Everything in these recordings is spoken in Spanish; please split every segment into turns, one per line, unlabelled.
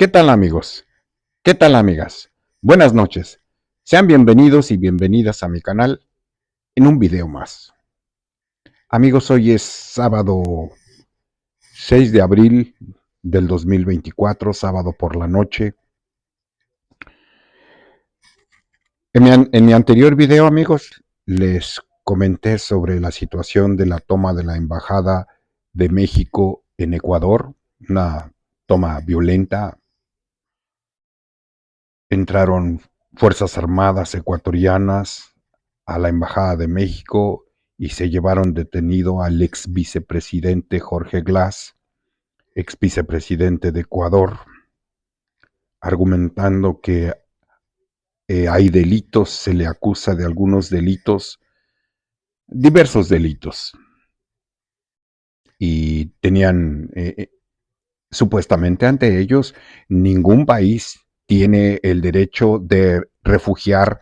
¿Qué tal amigos? ¿Qué tal amigas? Buenas noches. Sean bienvenidos y bienvenidas a mi canal en un video más. Amigos, hoy es sábado 6 de abril del 2024, sábado por la noche. En mi anterior video, amigos, les comenté sobre la situación de la toma de la Embajada de México en Ecuador, una toma violenta. Entraron Fuerzas Armadas ecuatorianas a la Embajada de México y se llevaron detenido al ex vicepresidente Jorge Glass, ex vicepresidente de Ecuador, argumentando que hay delitos, se le acusa de algunos delitos, diversos delitos, y tenían supuestamente ante ellos ningún país tiene el derecho de refugiar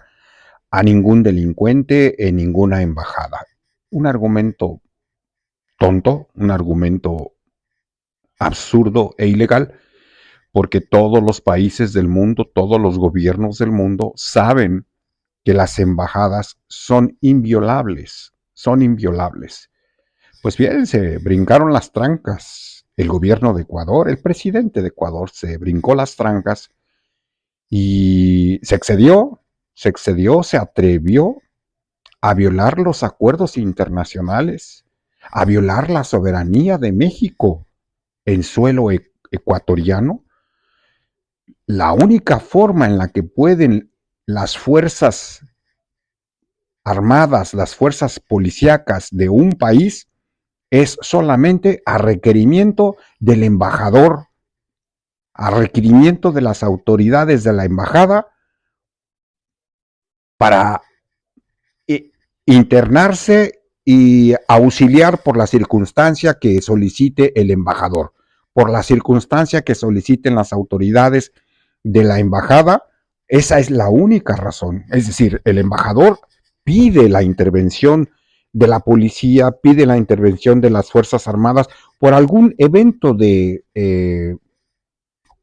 a ningún delincuente en ninguna embajada. Un argumento tonto, un argumento absurdo e ilegal, porque todos los países del mundo, todos los gobiernos del mundo saben que las embajadas son inviolables, son inviolables. Pues bien, se brincaron las trancas. El gobierno de Ecuador, el presidente de Ecuador se brincó las trancas y se atrevió a violar los acuerdos internacionales, a violar la soberanía de México en suelo ecuatoriano. La única forma en la que pueden las fuerzas armadas, las fuerzas policíacas de un país es solamente a requerimiento del embajador, a requerimiento de las autoridades de la embajada para internarse y auxiliar por la circunstancia que solicite el embajador, por la circunstancia que soliciten las autoridades de la embajada. Esa es la única razón. Es decir, el embajador pide la intervención de la policía, pide la intervención de las Fuerzas Armadas por algún evento de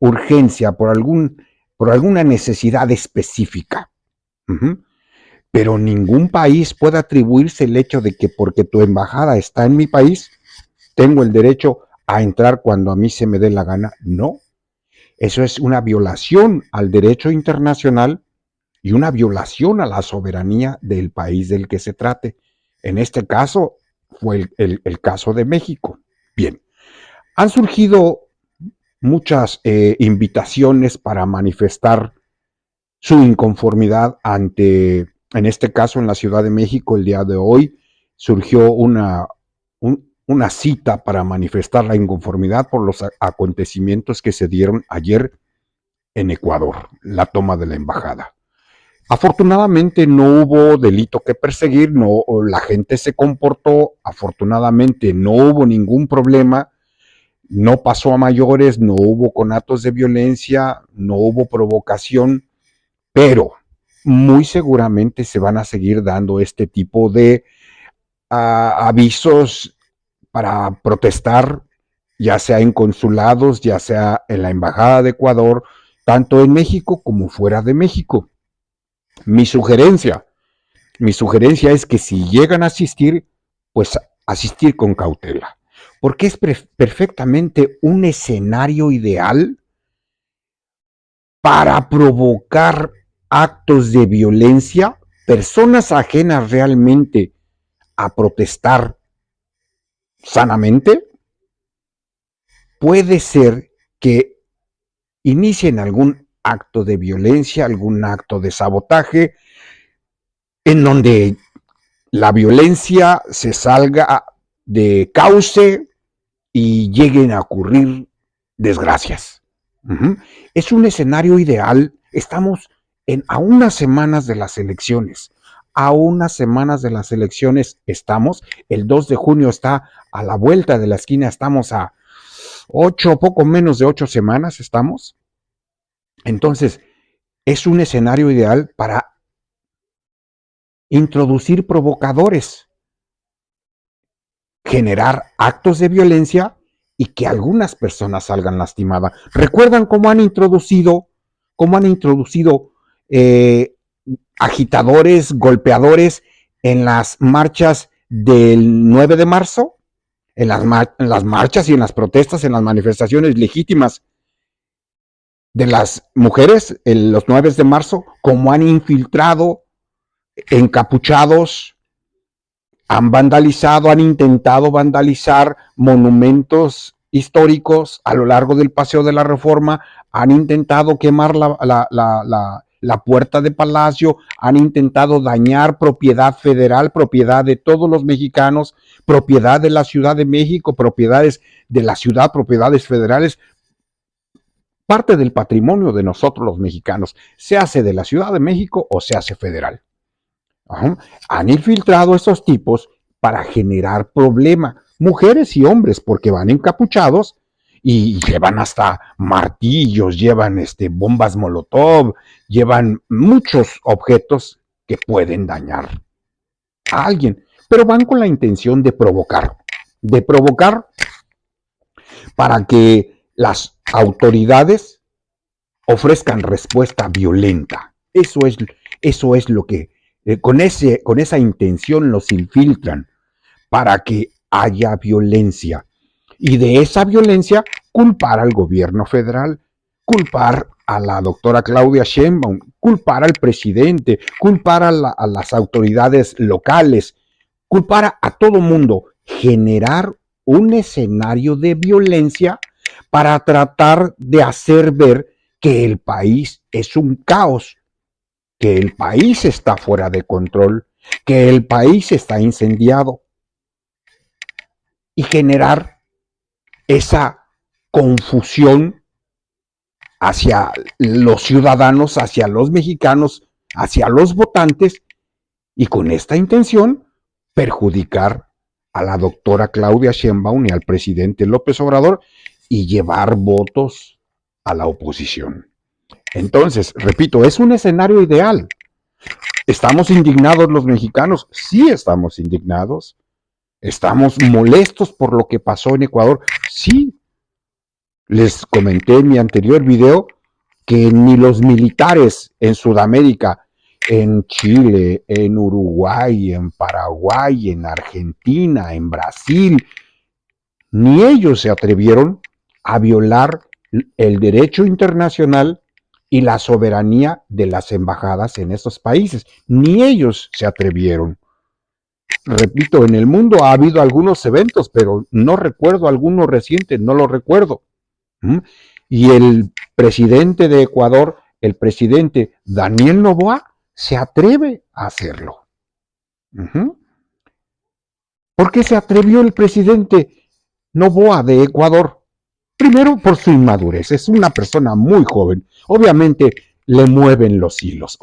urgencia, por alguna necesidad específica. Pero ningún país puede atribuirse el hecho de que porque tu embajada está en mi país, tengo el derecho a entrar cuando a mí se me dé la gana. No, eso es una violación al derecho internacional y una violación a la soberanía del país del que se trate. En este caso fue el caso de México. Bien, han surgido muchas invitaciones para manifestar su inconformidad ante, en este caso en la Ciudad de México, el día de hoy, surgió una cita para manifestar la inconformidad por los acontecimientos que se dieron ayer en Ecuador, la toma de la embajada. Afortunadamente no hubo delito que perseguir, no, la gente se comportó, afortunadamente no hubo ningún problema, no pasó a mayores, no hubo conatos de violencia, no hubo provocación, pero muy seguramente se van a seguir dando este tipo de avisos para protestar, ya sea en consulados, ya sea en la Embajada de Ecuador, tanto en México como fuera de México. Mi sugerencia, mi sugerencia es que si llegan a asistir, pues asistir con cautela, porque es perfectamente un escenario ideal para provocar actos de violencia, personas ajenas realmente a protestar sanamente, puede ser que inicien algún acto de violencia, algún acto de sabotaje, en donde la violencia se salga de cauce y lleguen a ocurrir desgracias. Es un escenario ideal. Estamos a unas semanas de las elecciones. A unas semanas de las elecciones estamos. El 2 de junio está a la vuelta de la esquina. Estamos a 8, poco menos de 8 semanas estamos. Entonces, es un escenario ideal para introducir provocadores, generar actos de violencia y que algunas personas salgan lastimadas. ¿Recuerdan cómo han introducido eh, agitadores, golpeadores en las marchas del 9 de marzo? En las marchas y en las protestas, en las manifestaciones legítimas de las mujeres, los 9 de marzo, cómo han infiltrado encapuchados, han intentado vandalizar monumentos históricos a lo largo del Paseo de la Reforma, han intentado quemar la puerta de Palacio, han intentado dañar propiedad federal, propiedad de todos los mexicanos, propiedad de la Ciudad de México, propiedades de la ciudad, propiedades federales, parte del patrimonio de nosotros los mexicanos, se hace de la Ciudad de México o se hace federal. Ajá. Han infiltrado a esos tipos para generar problema, mujeres y hombres, porque van encapuchados y llevan hasta martillos, llevan bombas molotov, llevan muchos objetos que pueden dañar a alguien, pero van con la intención de provocar para que las autoridades ofrezcan respuesta violenta. Eso es lo que con esa intención los infiltran para que haya violencia. Y de esa violencia culpar al gobierno federal, culpar a la doctora Claudia Sheinbaum, culpar al presidente, culpar a las autoridades locales, culpar a todo mundo, generar un escenario de violencia para tratar de hacer ver que el país es un caos, que el país está fuera de control, que el país está incendiado y generar esa confusión hacia los ciudadanos, hacia los mexicanos, hacia los votantes y con esta intención perjudicar a la doctora Claudia Sheinbaum y al presidente López Obrador y llevar votos a la oposición. Entonces, repito, es un escenario ideal. ¿Estamos indignados los mexicanos? Sí estamos indignados. ¿Estamos molestos por lo que pasó en Ecuador? Sí. Les comenté en mi anterior video que ni los militares en Sudamérica, en Chile, en Uruguay, en Paraguay, en Argentina, en Brasil, ni ellos se atrevieron a violar el derecho internacional y la soberanía de las embajadas en esos países. Ni ellos se atrevieron. Repito, en el mundo ha habido algunos eventos, pero no recuerdo alguno reciente, no lo recuerdo. Y el presidente de Ecuador, el presidente Daniel Noboa, se atreve a hacerlo. ¿Por qué se atrevió el presidente Noboa de Ecuador? Primero, por su inmadurez. Es una persona muy joven. Obviamente le mueven los hilos.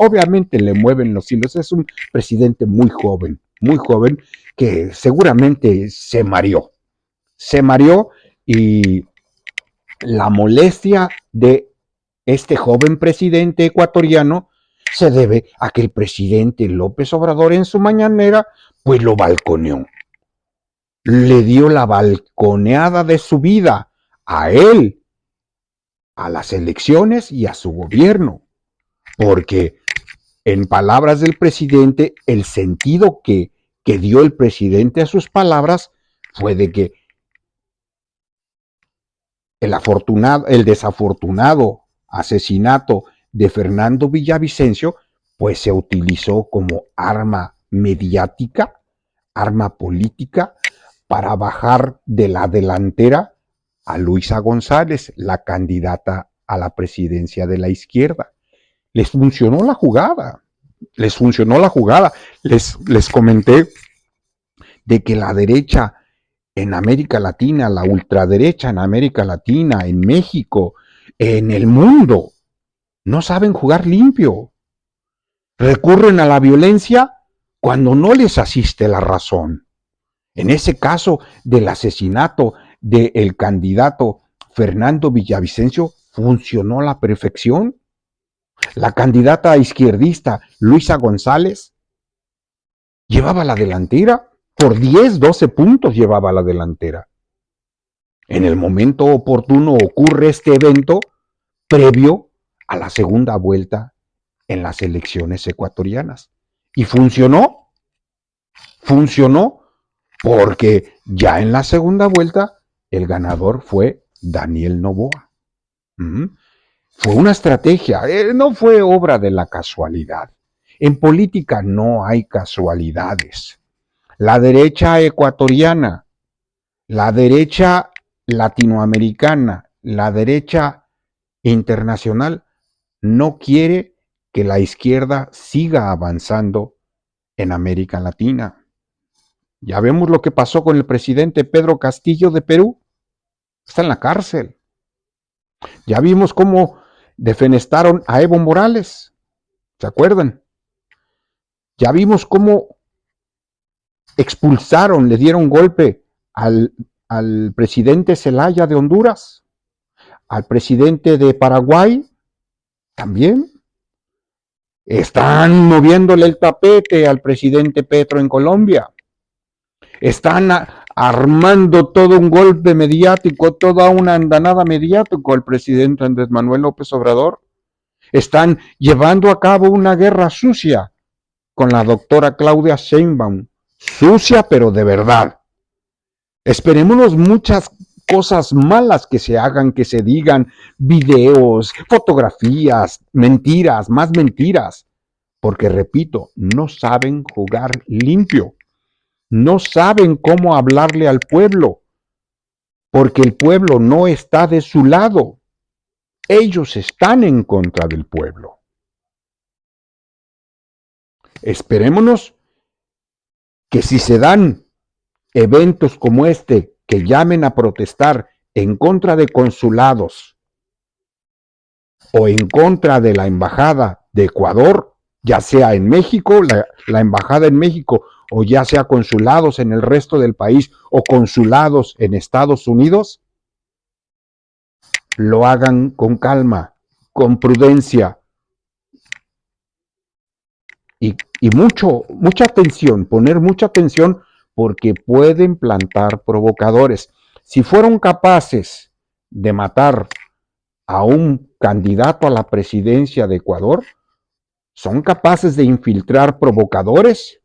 Es un presidente muy joven que seguramente se mareó. Y la molestia de este joven presidente ecuatoriano se debe a que el presidente López Obrador en su mañanera pues lo balconeó. Le dio la balconeada de su vida a él, a las elecciones y a su gobierno, porque en palabras del presidente, el sentido que dio el presidente a sus palabras fue de que el desafortunado asesinato de Fernando Villavicencio, pues se utilizó como arma mediática, arma política, para bajar de la delantera a Luisa González, la candidata a la presidencia de la izquierda. Les funcionó la jugada. Les comenté de que la derecha en América Latina, la ultraderecha en América Latina, en México, en el mundo, no saben jugar limpio. Recurren a la violencia cuando no les asiste la razón. En ese caso del asesinato del candidato Fernando Villavicencio, funcionó a la perfección. La candidata izquierdista Luisa González llevaba la delantera. Por 10, 12 puntos llevaba la delantera. En el momento oportuno ocurre este evento previo a la segunda vuelta en las elecciones ecuatorianas. Y funcionó porque ya en la segunda vuelta el ganador fue Daniel Noboa. Fue una estrategia, no fue obra de la casualidad. En política no hay casualidades. La derecha ecuatoriana, la derecha latinoamericana, la derecha internacional no quiere que la izquierda siga avanzando en América Latina. Ya vemos lo que pasó con el presidente Pedro Castillo de Perú. Está en la cárcel. Ya vimos cómo defenestaron a Evo Morales. ¿Se acuerdan? Ya vimos cómo expulsaron, le dieron golpe al presidente Zelaya de Honduras, al presidente de Paraguay también. Están moviéndole el tapete al presidente Petro en Colombia. Están armando todo un golpe mediático, toda una andanada mediática al presidente Andrés Manuel López Obrador. Están llevando a cabo una guerra sucia con la doctora Claudia Sheinbaum. Sucia, pero de verdad. Esperémonos muchas cosas malas que se hagan, que se digan, videos, fotografías, mentiras, más mentiras. Porque, repito, no saben jugar limpio. No saben cómo hablarle al pueblo, porque el pueblo no está de su lado. Ellos están en contra del pueblo. Esperémonos que si se dan eventos como este que llamen a protestar en contra de consulados o en contra de la embajada de Ecuador, ya sea en México, la embajada en México, o ya sea consulados en el resto del país o consulados en Estados Unidos, lo hagan con calma, con prudencia y mucha atención, poner mucha atención porque pueden plantar provocadores. Si fueron capaces de matar a un candidato a la presidencia de Ecuador, son capaces de infiltrar provocadores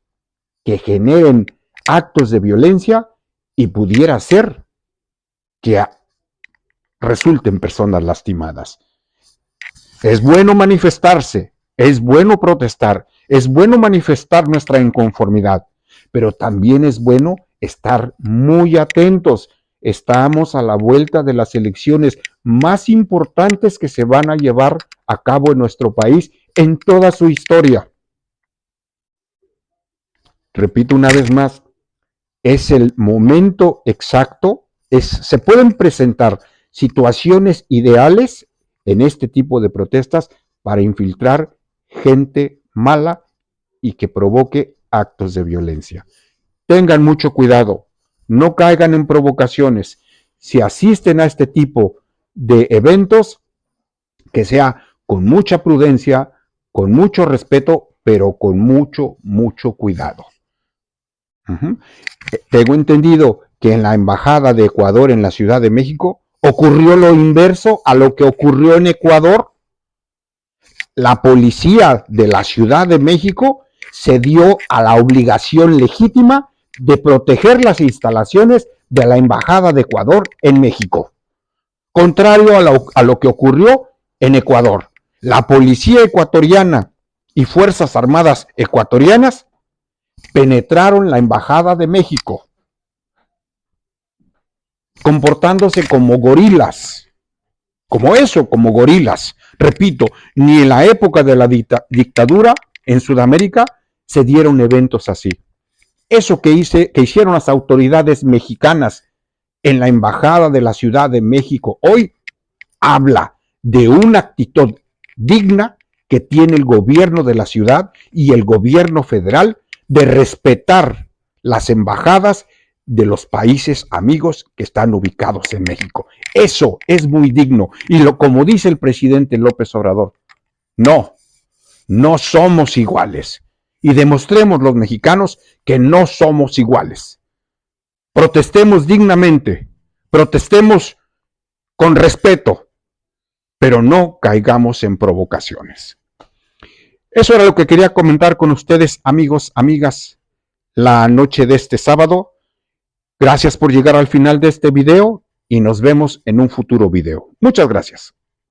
que generen actos de violencia y pudiera ser que resulten personas lastimadas. Es bueno manifestarse, es bueno protestar, es bueno manifestar nuestra inconformidad, pero también es bueno estar muy atentos. Estamos a la vuelta de las elecciones más importantes que se van a llevar a cabo en nuestro país en toda su historia. Repito una vez más, es el momento exacto, se pueden presentar situaciones ideales en este tipo de protestas para infiltrar gente mala y que provoque actos de violencia. Tengan mucho cuidado, no caigan en provocaciones. Si asisten a este tipo de eventos, que sea con mucha prudencia, con mucho respeto, pero con mucho cuidado. Tengo entendido que en la Embajada de Ecuador en la Ciudad de México ocurrió lo inverso a lo que ocurrió en Ecuador. La policía de la Ciudad de México se dio a la obligación legítima de proteger las instalaciones de la Embajada de Ecuador en México, contrario a lo que ocurrió en Ecuador. La policía ecuatoriana y Fuerzas Armadas ecuatorianas penetraron la Embajada de México, comportándose como gorilas, como gorilas. Repito, ni en la época de la dictadura en Sudamérica se dieron eventos así. Eso que hicieron las autoridades mexicanas en la Embajada de la Ciudad de México hoy habla de una actitud digna que tiene el gobierno de la ciudad y el gobierno federal de respetar las embajadas de los países amigos que están ubicados en México. Eso es muy digno. Y como dice el presidente López Obrador, no somos iguales. Y demostremos los mexicanos que no somos iguales. Protestemos dignamente, Protestemos con respeto, pero no caigamos en provocaciones. Eso era lo que quería comentar con ustedes, amigos, amigas, la noche de este sábado. Gracias por llegar al final de este video y nos vemos en un futuro video. Muchas gracias.